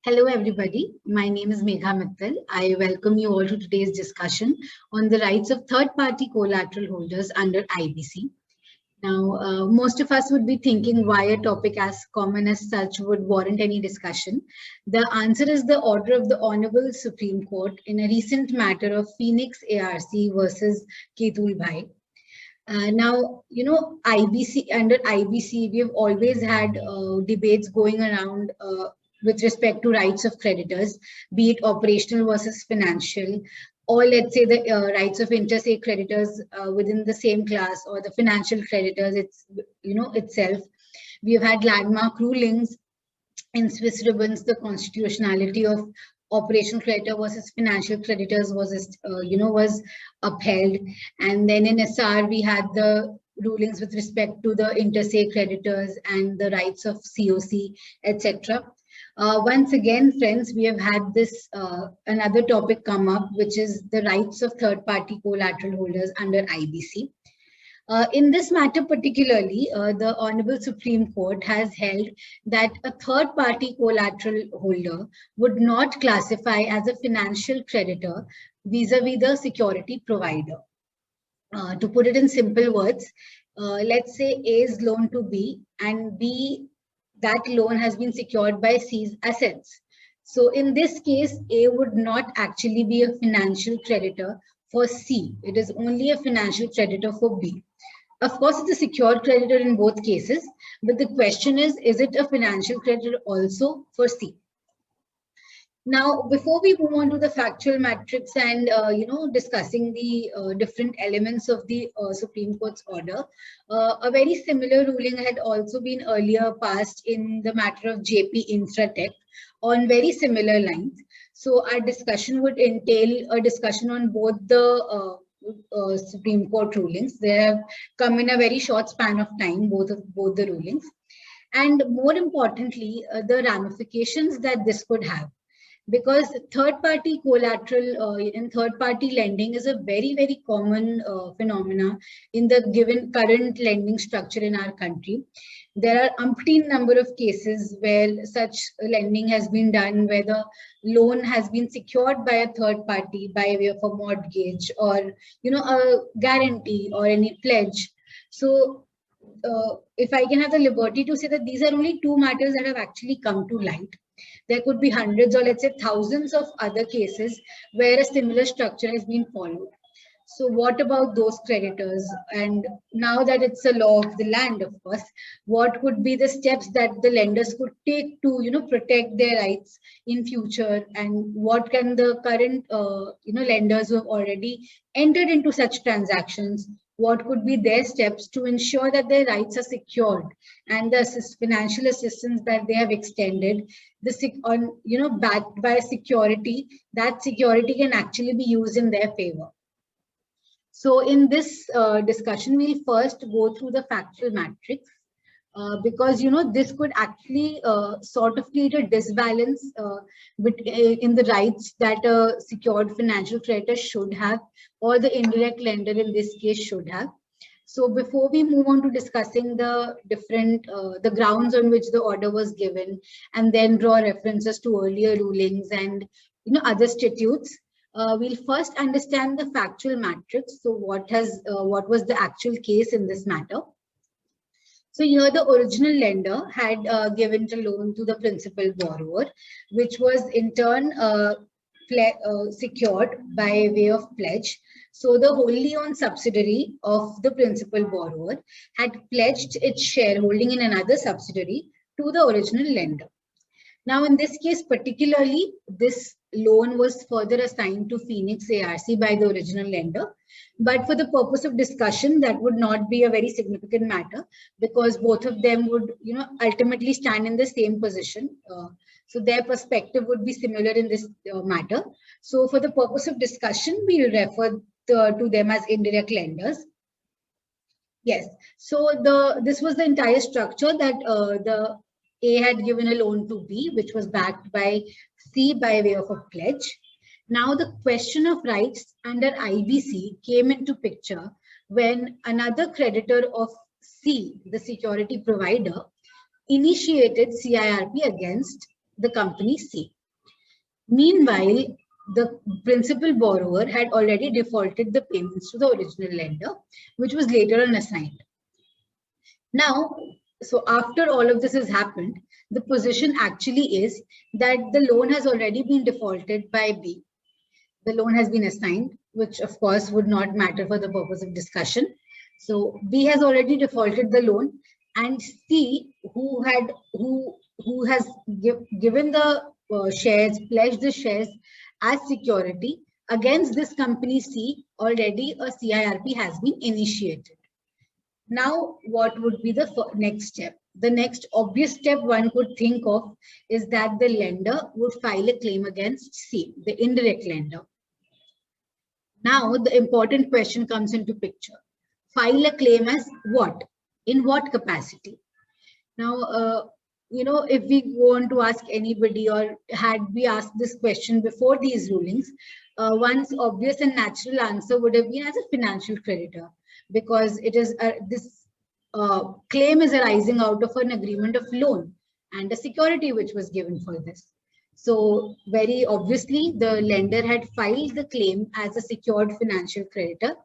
Hello, everybody. My name is Megha Mittal. I welcome you all to today's discussion on the rights of third-party collateral holders under IBC. Now, most of us would be thinking why a topic as common as such would warrant any discussion. The answer is the order of the Honorable Supreme Court in a recent matter of Phoenix ARC versus Ketul Bhai. Now, IBC, under IBC, we have always had debates going around with respect to rights of creditors, be it operational versus financial, or let's say the rights of inter se creditors within the same class, or the financial creditors itself. We have had landmark rulings in Swiss ribbons, the constitutionality of operational creditor versus financial creditors was upheld. And then in SR, we had the rulings with respect to the inter se creditors and the rights of COC, etc. Once again, friends, we have had this another topic come up, which is the rights of third-party collateral holders under IBC. In this matter particularly, the Honorable Supreme Court has held that a third-party collateral holder would not classify as a financial creditor vis-a-vis the security provider. To put it in simple words, let's say A's loan to B, and B, that loan has been secured by C's assets. So in this case, A would not actually be a financial creditor for C. It is only a financial creditor for B. Of course, it's a secured creditor in both cases, but the question is it a financial creditor also for C? Now, before we move on to the factual matrix and discussing the different elements of the Supreme Court's order, a very similar ruling had also been earlier passed in the matter of JP Infratech on very similar lines. So our discussion would entail a discussion on both the Supreme Court rulings. They have come in a very short span of time, both the rulings, and more importantly, the ramifications that this could have. Because third-party collateral in third-party lending is a very, very common phenomena in the given current lending structure in our country. There are umpteen number of cases where such lending has been done, where the loan has been secured by a third party by way of a mortgage or a guarantee or any pledge. So if I can have the liberty to say that these are only two matters that have actually come to light. There could be hundreds or let's say thousands of other cases where a similar structure has been followed. So what about those creditors? And now that it's a law of the land, of course, what could be the steps that the lenders could take to protect their rights in future? And what can the current lenders who have already entered into such transactions, what could be their steps to ensure that their rights are secured and the financial assistance that they have extended, backed by security, that security can actually be used in their favor. So in this discussion, we'll first go through the factual matrix because this could actually sort of create a disbalance in the rights that a secured financial creditor should have, or the indirect lender in this case should have. So before we move on to discussing the different the grounds on which the order was given, and then draw references to earlier rulings and other statutes, we'll first understand the factual matrix. So what was the actual case in this matter? So here the original lender had given the loan to the principal borrower, which was in turn secured by way of pledge. So the wholly owned subsidiary of the principal borrower had pledged its shareholding in another subsidiary to the original lender. Now, in this case particularly, this loan was further assigned to Phoenix ARC by the original lender. But for the purpose of discussion, that would not be a very significant matter because both of them would, ultimately stand in the same position. So their perspective would be similar in this matter. So for the purpose of discussion, we will refer to them as indirect lenders. Yes. So this was the entire structure that the A had given a loan to B, which was backed by C by way of a pledge. Now the question of rights under IBC came into picture when another creditor of C, the security provider, initiated CIRP against the company C. Meanwhile, the principal borrower had already defaulted the payments to the original lender, which was later on assigned. Now, so after all of this has happened, the position actually is that the loan has already been defaulted by B. The loan has been assigned, which of course would not matter for the purpose of discussion. So B has already defaulted the loan, and C, who has given the shares, pledged the shares as security against this company C, already a CIRP has been initiated. Now, what would be the next step? The next obvious step one could think of is that the lender would file a claim against C, the indirect lender. Now, the important question comes into picture. File a claim as what? In what capacity? Now, if we go on to ask anybody, or had we asked this question before these rulings, one's obvious and natural answer would have been as a financial creditor, because it is this claim is arising out of an agreement of loan and a security which was given for this. So very obviously, the lender had filed the claim as a secured financial creditor.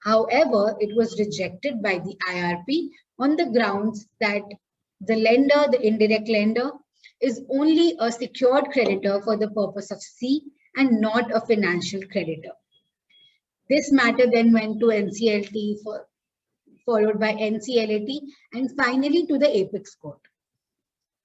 However, it was rejected by the IRP on the grounds that the lender, the indirect lender, is only a secured creditor for the purpose of C and not a financial creditor. This matter then went to NCLT, followed by NCLAT, and finally to the Apex Court,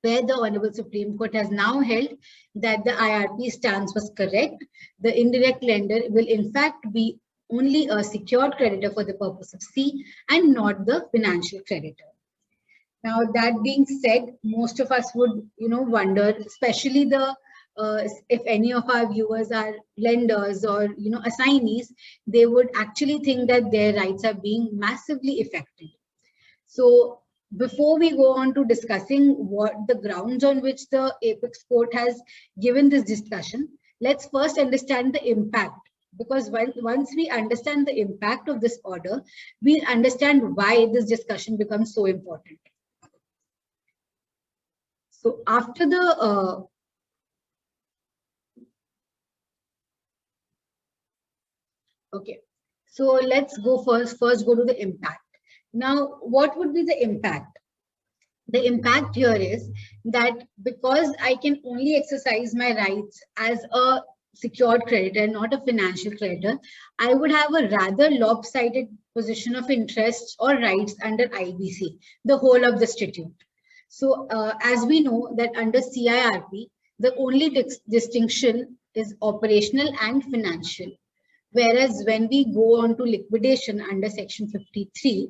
where the Honorable Supreme Court has now held that the IRP stance was correct. The indirect lender will in fact be only a secured creditor for the purpose of C and not the financial creditor. Now, that being said, most of us would, wonder, especially if any of our viewers are lenders or, assignees, they would actually think that their rights are being massively affected. So before we go on to discussing what the grounds on which the Apex Court has given this discussion, let's first understand the impact. Because once we understand the impact of this order, we understand why this discussion becomes so important. So after the okay, so let's go first go to the impact. Now, what would be the impact? The impact here is that because I can only exercise my rights as a secured creditor, not a financial creditor, I would have a rather lopsided position of interests or rights under IBC, the whole of the statute. So as we know that under CIRP, the only distinction is operational and financial. Whereas when we go on to liquidation under section 53,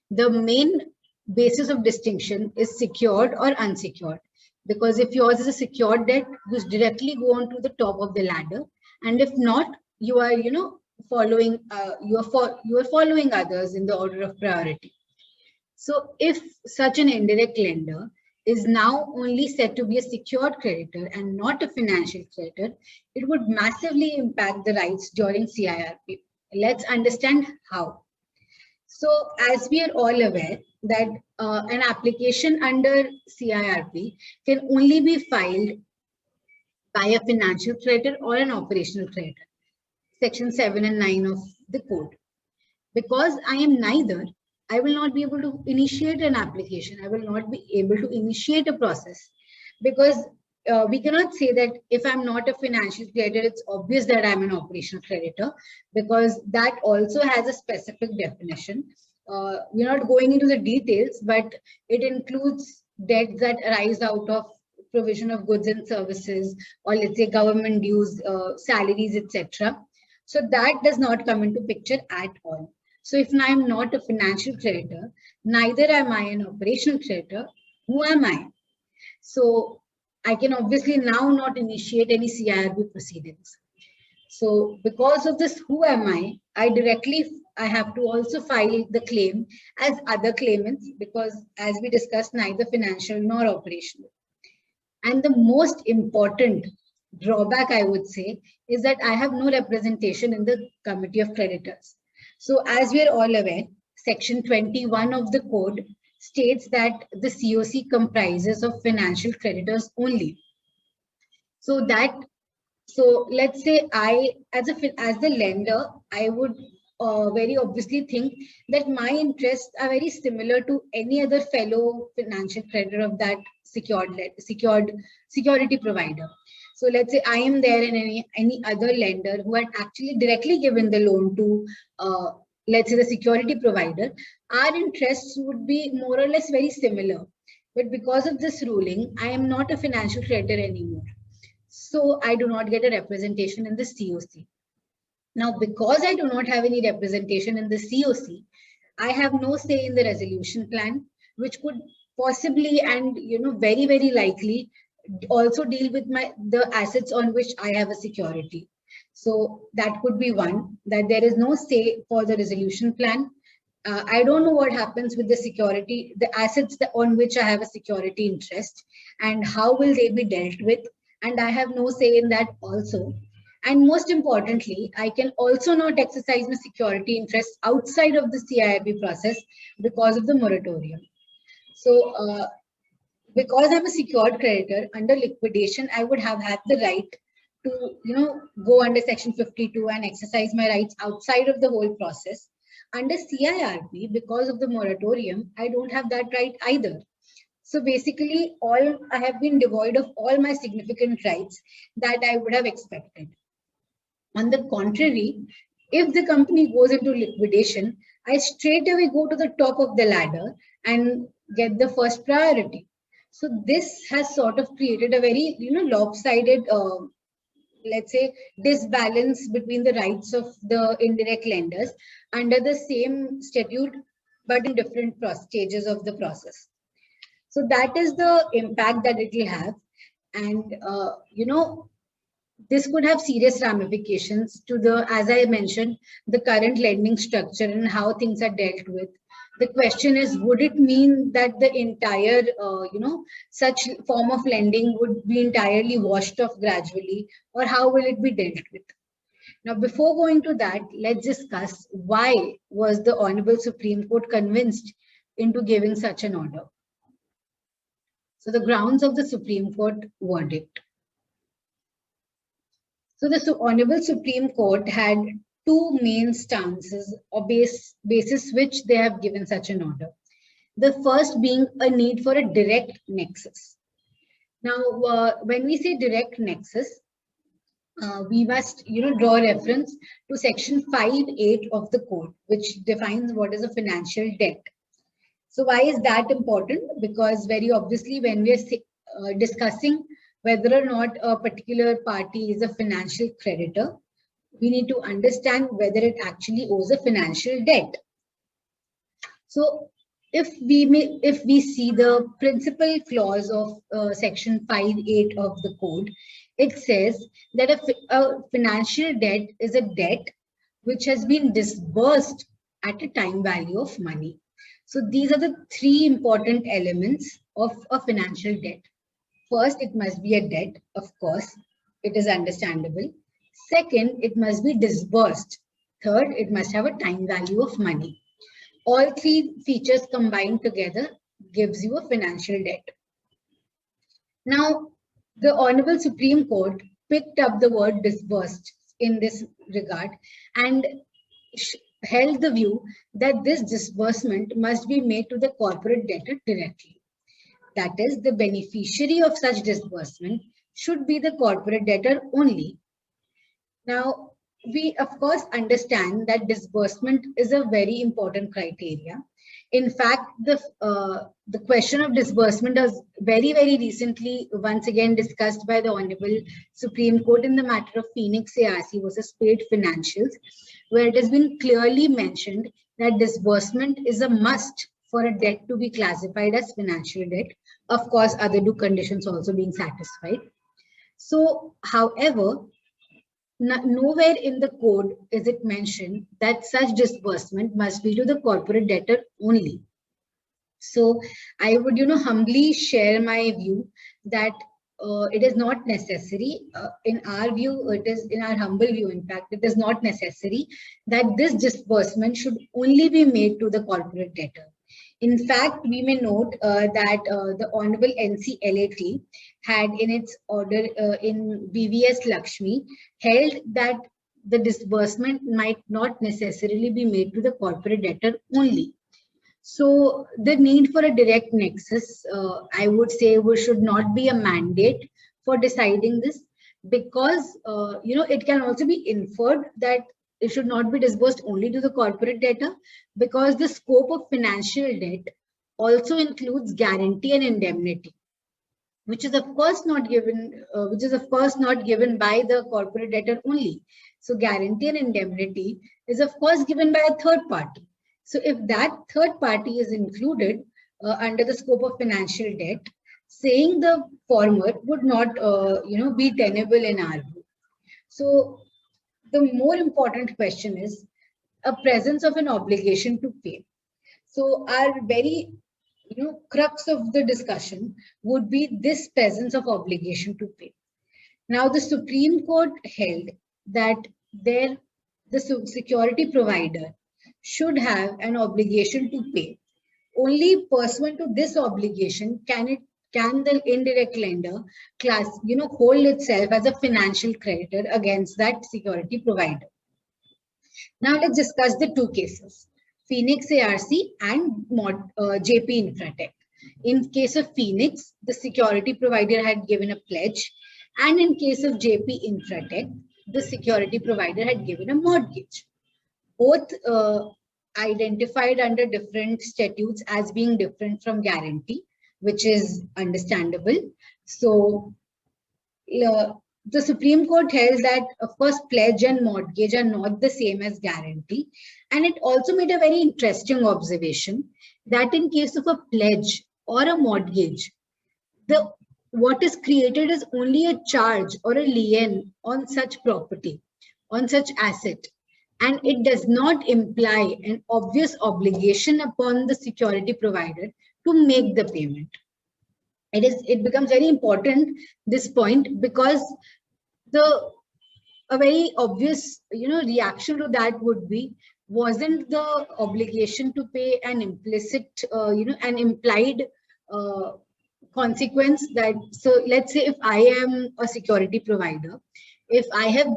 the main basis of distinction is secured or unsecured. Because if yours is a secured debt, you directly go on to the top of the ladder. And if not, you are, following, you are following others in the order of priority. So if such an indirect lender is now only said to be a secured creditor and not a financial creditor, it would massively impact the rights during CIRP. Let's understand how. So as we are all aware that an application under CIRP can only be filed by a financial creditor or an operational creditor, section 7 and 9 of the code. Because I am neither, I will not be able to initiate an application. I will not be able to initiate a process, because we cannot say that if I'm not a financial creditor, it's obvious that I'm an operational creditor, because that also has a specific definition. We're not going into the details, but it includes debts that arise out of provision of goods and services, or let's say government dues, salaries, etc. So that does not come into picture at all. So if I am not a financial creditor, neither am I an operational creditor. Who am I? So I can obviously now not initiate any CIRP proceedings. So because of this, who am I? I have to also file the claim as other claimants, because as we discussed, neither financial nor operational. And the most important drawback, I would say, is that I have no representation in the committee of creditors. So as we are all aware, section 21 of the code states that the COC comprises of financial creditors only. So that So let's say I, as the lender, I would very obviously think that my interests are very similar to any other fellow financial creditor of that secured security provider. So let's say I am there and any other lender who had actually directly given the loan to let's say the security provider, our interests would be more or less very similar. But because of this ruling, I am not a financial creditor anymore. So I do not get a representation in the COC. Now, because I do not have any representation in the COC, I have no say in the resolution plan, which could possibly and very, very likely also deal with the assets on which I have a security. So that could be one, that there is no say for the resolution plan. I don't know what happens with the security, the assets on which I have a security interest, and how will they be dealt with. And I have no say in that also. And most importantly, I can also not exercise my security interest outside of the CIRB process because of the moratorium. So because I'm a secured creditor, under liquidation, I would have had the right to go under section 52 and exercise my rights outside of the whole process. Under CIRB, because of the moratorium, I don't have that right either. So basically, I have been devoid of all my significant rights that I would have expected. On the contrary, if the company goes into liquidation, I straight away go to the top of the ladder and get the first priority. So this has sort of created a very lopsided let's say disbalance between the rights of the indirect lenders under the same statute but in different stages of the process. So that is the impact that it will have. And this could have serious ramifications to the, as I mentioned, the current lending structure and how things are dealt with. The question is, would it mean that the entire, such form of lending would be entirely washed off gradually, or how will it be dealt with? Now, before going to that, let's discuss why was the Honorable Supreme Court convinced into giving such an order. So the grounds of the Supreme Court verdict. So the Honorable Supreme Court had two main stances or basis which they have given such an order. The first being a need for a direct nexus. Now, when we say direct nexus, we must draw reference to section 5(8) of the code, which defines what is a financial debt. So why is that important? Because very obviously, when we are discussing whether or not a particular party is a financial creditor, we need to understand whether it actually owes a financial debt. So if we see the principal clause of section 5(8) of the code, it says that a financial debt is a debt which has been disbursed at a time value of money. So these are the three important elements of a financial debt. First, it must be a debt, of course, it is understandable. Second, it must be disbursed. Third, it must have a time value of money. All three features combined together gives you a financial debt. Now, the Honorable Supreme Court picked up the word disbursed in this regard and held the view that this disbursement must be made to the corporate debtor directly. That is, the beneficiary of such disbursement should be the corporate debtor only. Now, we of course understand that disbursement is a very important criteria. In fact, the question of disbursement was very, very recently once again discussed by the Honorable Supreme Court in the matter of Phoenix ARC versus Spade Financials, where it has been clearly mentioned that disbursement is a must for a debt to be classified as financial debt. Of course, other two conditions also being satisfied. So, however, nowhere in the code is it mentioned that such disbursement must be to the corporate debtor only. So I would, humbly share my view that it is not necessary. In our view, it is in our humble view, in fact, it is not necessary that this disbursement should only be made to the corporate debtor. In fact, we may note that the Honorable NCLAT had in its order in BVS Lakshmi held that the disbursement might not necessarily be made to the corporate debtor only. So the need for a direct nexus, I would say, should not be a mandate for deciding this, because it can also be inferred that it should not be disbursed only to the corporate debtor, because the scope of financial debt also includes guarantee and indemnity, which is of course not given by the corporate debtor only. So guarantee and indemnity is of course given by a third party. So if that third party is included under the scope of financial debt, saying the former would not be tenable in our view. So the more important question is a presence of an obligation to pay. So our very crux of the discussion would be this presence of obligation to pay. Now, the Supreme Court held that the security provider should have an obligation to pay. Only pursuant to this obligation can the indirect lender hold itself as a financial creditor against that security provider. Now let's discuss the two cases, Phoenix ARC and JP Infratech. In case of Phoenix, the security provider had given a pledge, and in case of JP Infratech, the security provider had given a mortgage. Both identified under different statutes as being different from guarantee, which is understandable. So the Supreme Court held that, of course, pledge and mortgage are not the same as guarantee. And it also made a very interesting observation that in case of a pledge or a mortgage, what is created is only a charge or a lien on such property, on such asset. And it does not imply an obvious obligation upon the security provider to make the payment. It becomes very important, this point, because a very obvious reaction to that would be, wasn't the obligation to pay an implicit an implied consequence that, so let's say if I am a security provider, if I have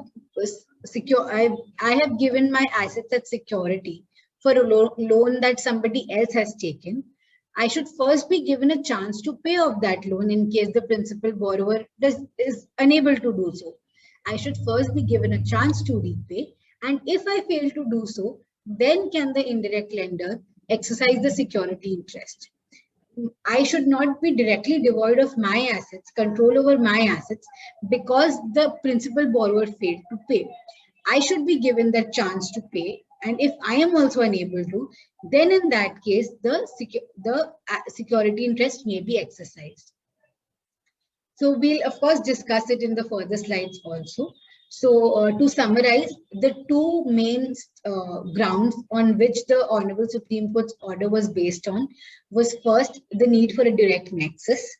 I have given my assets as security for a loan that somebody else has taken, I should first be given a chance to pay off that loan in case the principal borrower is unable to do so. I should first be given a chance to repay, and if I fail to do so, then can the indirect lender exercise the security interest. I should not be directly devoid of my assets, control over my assets, because the principal borrower failed to pay. I should be given that chance to pay, and if I am also unable to, then in that case, the security interest may be exercised. So we'll of course discuss it in the further slides also. So to summarize, the two main grounds on which the Honorable Supreme Court's order was based on was, first, the need for a direct nexus,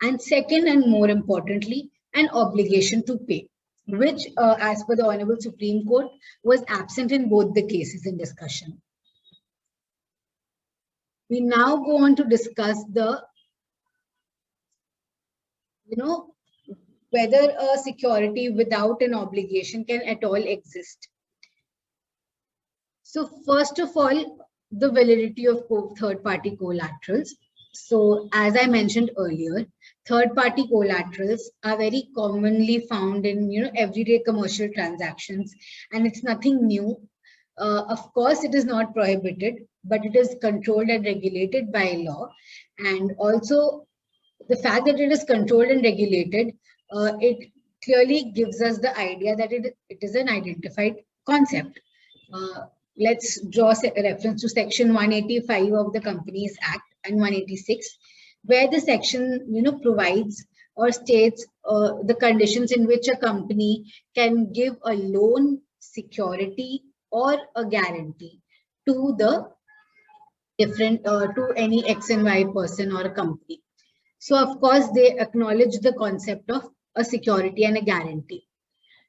and second, and more importantly, an obligation to pay, which as per the Honorable Supreme Court was absent in both the cases in discussion. We now go on to discuss the, whether a security without an obligation can at all exist. So first of all, the validity of third-party collaterals. So as I mentioned earlier, third-party collaterals are very commonly found in everyday commercial transactions, and it's nothing new. Of course, it is not prohibited, but it is controlled and regulated by law. And also, the fact that it is controlled and regulated, it clearly gives us the idea that it is an identified concept. Let's draw a reference to Section 185 of the Companies Act and 186, where the section provides or states the conditions in which a company can give a loan, security, or a guarantee to the different to any X and Y person or a company. So of course, they acknowledge the concept of a security and a guarantee.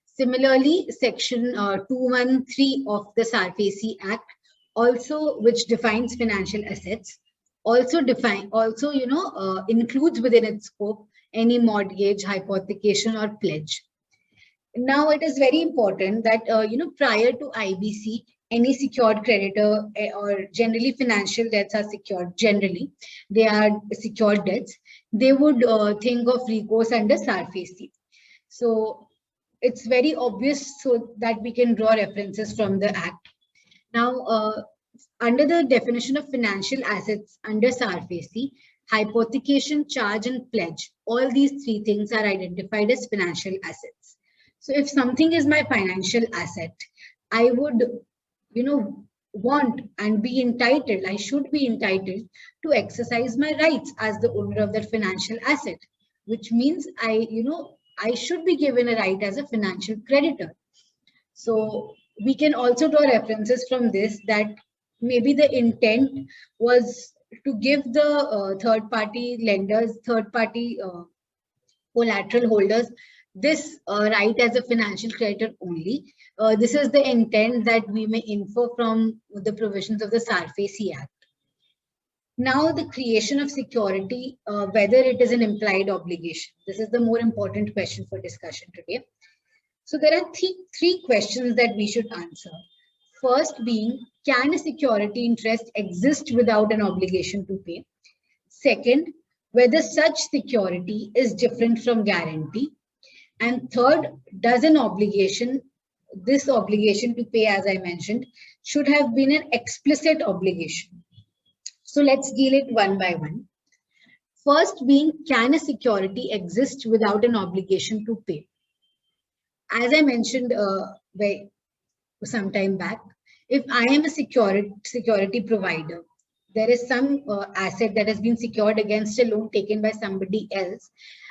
Similarly, Section 213 of the SARFAESI Act, also which defines financial assets, also includes within its scope any mortgage, hypothecation, or pledge. Now, it is very important that, prior to IBC, any secured creditor or generally financial debts are secured. Generally, they are secured debts. They would think of recourse under SARFAESI. So it's very obvious so that we can draw references from the Act. Now, under the definition of financial assets under SARFAESI, hypothecation, charge, and pledge, all these three things are identified as financial assets. So if something is my financial asset, I would, want and be entitled, I should be entitled to exercise my rights as the owner of that financial asset, which means I should be given a right as a financial creditor. So we can also draw references from this that maybe the intent was to give the third-party lenders, third-party collateral holders this right as a financial creditor only. This is the intent that we may infer from the provisions of the SARFAESI Act. Now, the creation of security, whether it is an implied obligation. This is the more important question for discussion today. So there are three questions that we should answer. First being, can a security interest exist without an obligation to pay? Second, whether such security is different from guarantee. And third, does this obligation to pay, as I mentioned, should have been an explicit obligation. So let's deal it one by one. First being, can a security exist without an obligation to pay? As I mentioned some time back, if I am a security provider, there is some asset that has been secured against a loan taken by somebody else,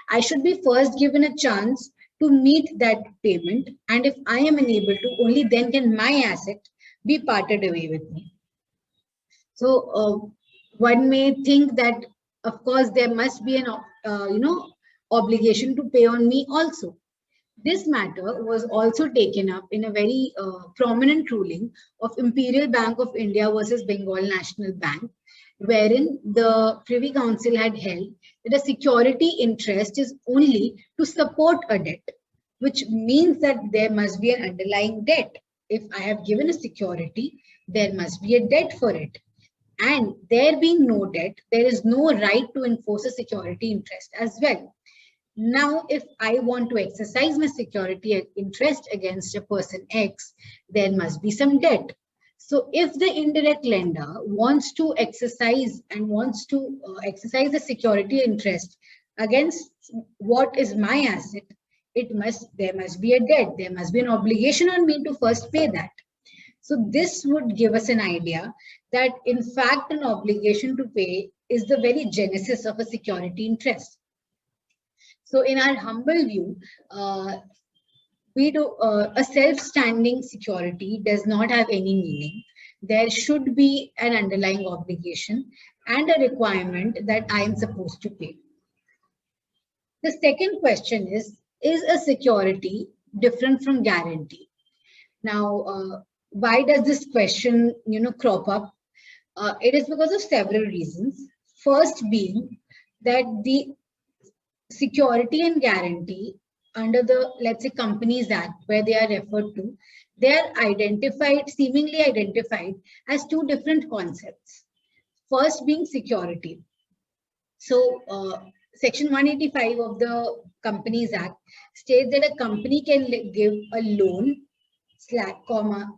I should be first given a chance to meet that payment. And if I am unable to, only then can my asset be parted away with me. So one may think that, of course, there must be an obligation to pay on me also. This matter was also taken up in a very prominent ruling of Imperial Bank of India versus Bengal National Bank, wherein the Privy Council had held that a security interest is only to support a debt, which means that there must be an underlying debt. If I have given a security, there must be a debt for it. And there being no debt, there is no right to enforce a security interest as well. Now, if I want to exercise my security interest against a person X, there must be some debt. So if the indirect lender wants to exercise the security interest against what is my asset, there must be a debt. There must be an obligation on me to first pay that. So this would give us an idea that, in fact, an obligation to pay is the very genesis of a security interest. So in our humble view, a self-standing security does not have any meaning. There should be an underlying obligation and a requirement that I am supposed to pay. The second question is a security different from guarantee? Now, why does this question, crop up? It is because of several reasons. First being that the security and guarantee under the, let's say, Companies Act, where they are referred to, they are seemingly identified as two different concepts. First being security. So Section 185 of the Companies Act states that a company can give a loan,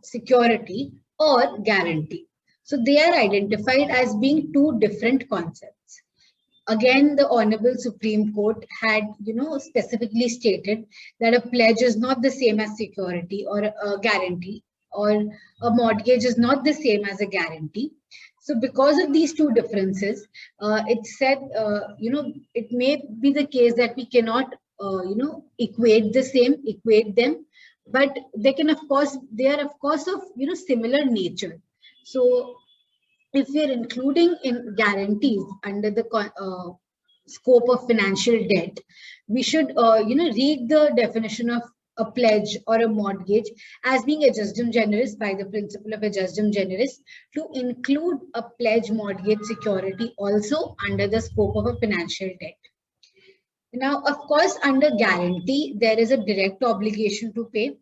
security or guarantee. So they are identified as being two different concepts. Again, the Honorable Supreme Court had, specifically stated that a pledge is not the same as security or a guarantee, or a mortgage is not the same as a guarantee. So because of these two differences, it said, it may be the case that we cannot, equate them, but they are of course of, similar nature. So if we are including in guarantees under the scope of financial debt, we should, read the definition of a pledge or a mortgage as being adjustum generis by the principle of adjustum generis to include a pledge mortgage security also under the scope of a financial debt. Now, of course, under guarantee, there is a direct obligation to pay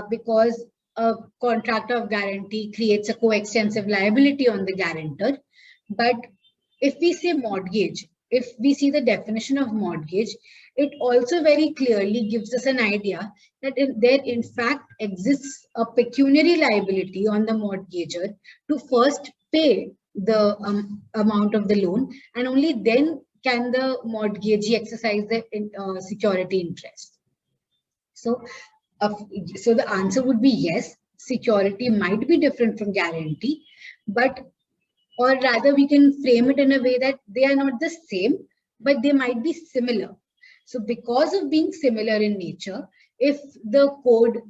because a contract of guarantee creates a coextensive liability on the guarantor. But if we say mortgage, if we see the definition of mortgage, it also very clearly gives us an idea that there in fact exists a pecuniary liability on the mortgagor to first pay the amount of the loan, and only then can the mortgagee exercise the security interest. So the answer would be yes, security might be different from guarantee, but or rather we can frame it in a way that they are not the same, but they might be similar. So because of being similar in nature, if the code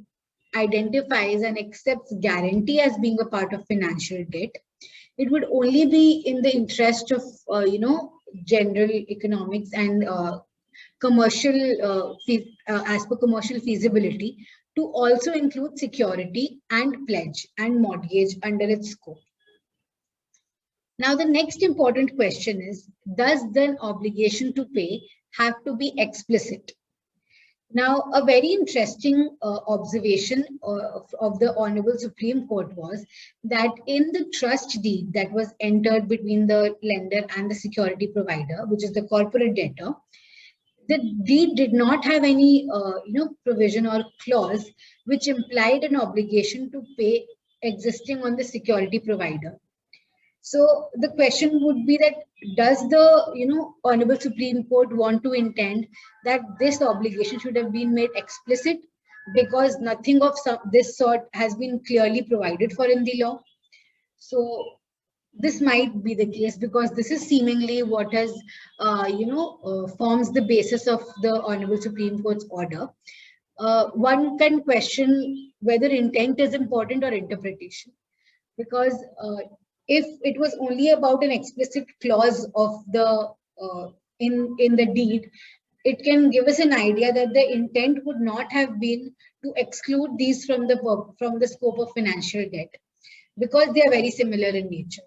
identifies and accepts guarantee as being a part of financial debt, it would only be in the interest of, general economics and commercial, as per commercial feasibility, to also include security and pledge and mortgage under its scope. Now, the next important question is, does the obligation to pay have to be explicit? Now, a very interesting observation of the Honorable Supreme Court was that in the trust deed that was entered between the lender and the security provider, which is the corporate debtor, the deed did not have any provision or clause which implied an obligation to pay existing on the security provider. So the question would be that, does the Honorable Supreme Court want to intend that this obligation should have been made explicit because nothing of this sort has been clearly provided for in the law? So this might be the case because this is seemingly what has forms the basis of the Honorable Supreme Court's order. One can question whether intent is important or interpretation, because if it was only about an explicit clause of the in the deed, it can give us an idea that the intent would not have been to exclude these from the scope of financial debt because they are very similar in nature.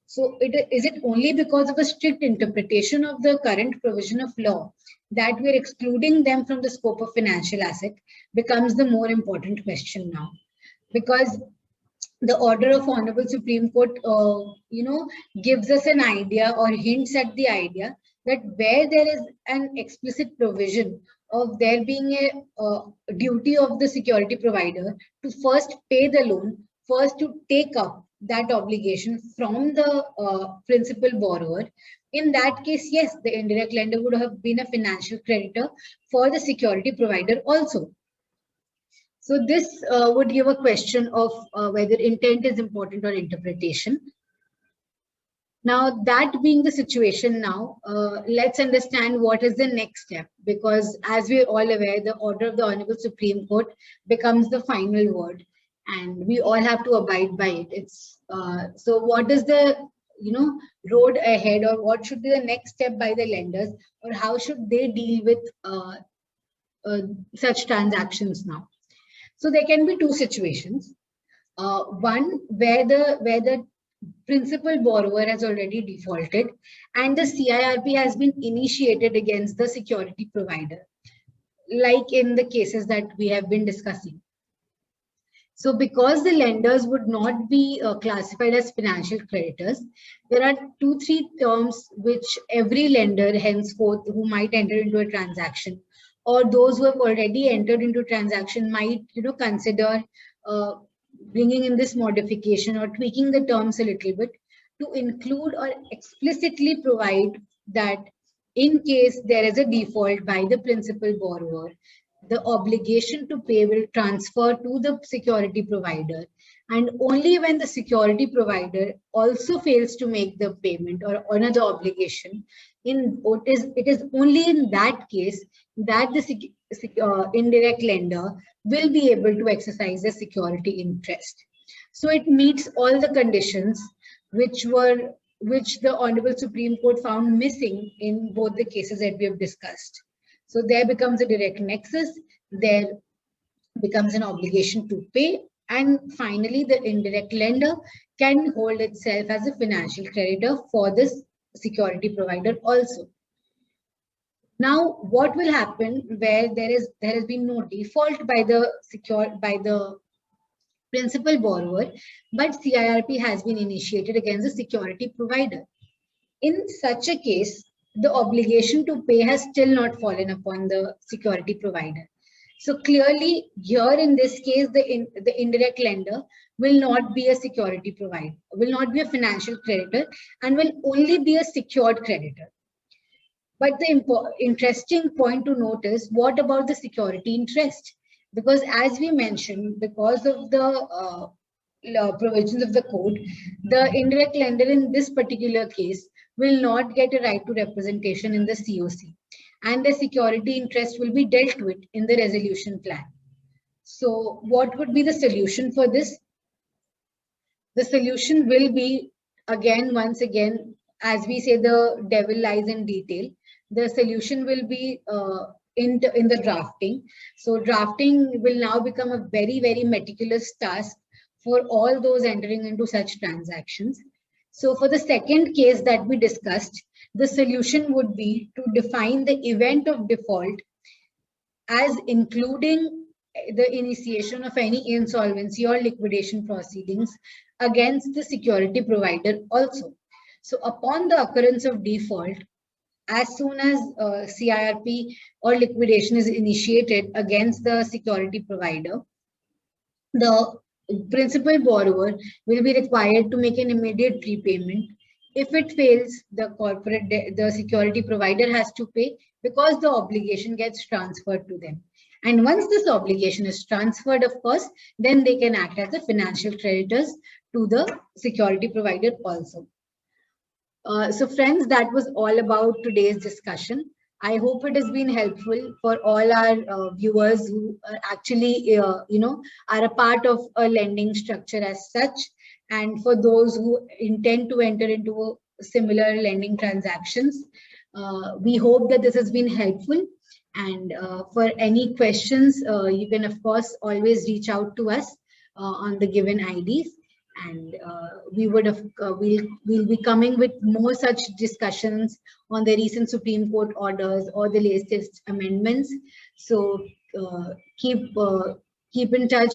So is it only because of a strict interpretation of the current provision of law that we are excluding them from the scope of financial asset becomes the more important question now, because the order of Honorable Supreme Court, gives us an idea or hints at the idea that where there is an explicit provision of there being a duty of the security provider to first pay the loan, first to take up that obligation from the principal borrower, in that case, yes, the indirect lender would have been a financial creditor for the security provider also. So this would give a question of whether intent is important or interpretation. Now, that being the situation now, let's understand what is the next step, because as we are all aware, the order of the Honorable Supreme Court becomes the final word and we all have to abide by it. It's so what is the road ahead, or what should be the next step by the lenders, or how should they deal with such transactions now? So there can be two situations. One where the principal borrower has already defaulted and the CIRP has been initiated against the security provider, like in the cases that we have been discussing. So because the lenders would not be classified as financial creditors, there are 2-3 terms which every lender henceforth who might enter into a transaction, or those who have already entered into transaction, might consider bringing in this modification or tweaking the terms a little bit to include or explicitly provide that in case there is a default by the principal borrower, the obligation to pay will transfer to the security provider, and only when the security provider also fails to make the payment or honor the obligation, it is only in that case that the indirect lender will be able to exercise the security interest. So it meets all the conditions which the Honorable Supreme Court found missing in both the cases that we have discussed. So there becomes a direct nexus. There becomes an obligation to pay. And finally, the indirect lender can hold itself as a financial creditor for this security provider also. Now, what will happen where there has been no default by the principal borrower, but CIRP has been initiated against the security provider? In such a case, the obligation to pay has still not fallen upon the security provider. So clearly, here in this case, the indirect lender will not be a security provider, will not be a financial creditor, and will only be a secured creditor. But the interesting point to note is, what about the security interest? Because as we mentioned, because of the provisions of the code, the indirect lender in this particular case will not get a right to representation in the COC, and the security interest will be dealt with in the resolution plan. So what would be the solution for this? The solution will be, once again, as we say, the devil lies in detail. The solution will be in the drafting. So drafting will now become a very, very meticulous task for all those entering into such transactions. So for the second case that we discussed, the solution would be to define the event of default as including the initiation of any insolvency or liquidation proceedings against the security provider also. So upon the occurrence of default, as soon as CIRP or liquidation is initiated against the security provider, the principal borrower will be required to make an immediate prepayment. If it fails, the security provider has to pay, because the obligation gets transferred to them. And once this obligation is transferred, of course, then they can act as the financial creditors to the security provider also. So friends, that was all about today's discussion. I hope it has been helpful for all our viewers who actually, are a part of a lending structure as such, and for those who intend to enter into similar lending transactions. We hope that this has been helpful. And for any questions, you can, of course, always reach out to us on the given IDs. And we'll be coming with more such discussions on the recent Supreme Court orders or the latest amendments. So keep in touch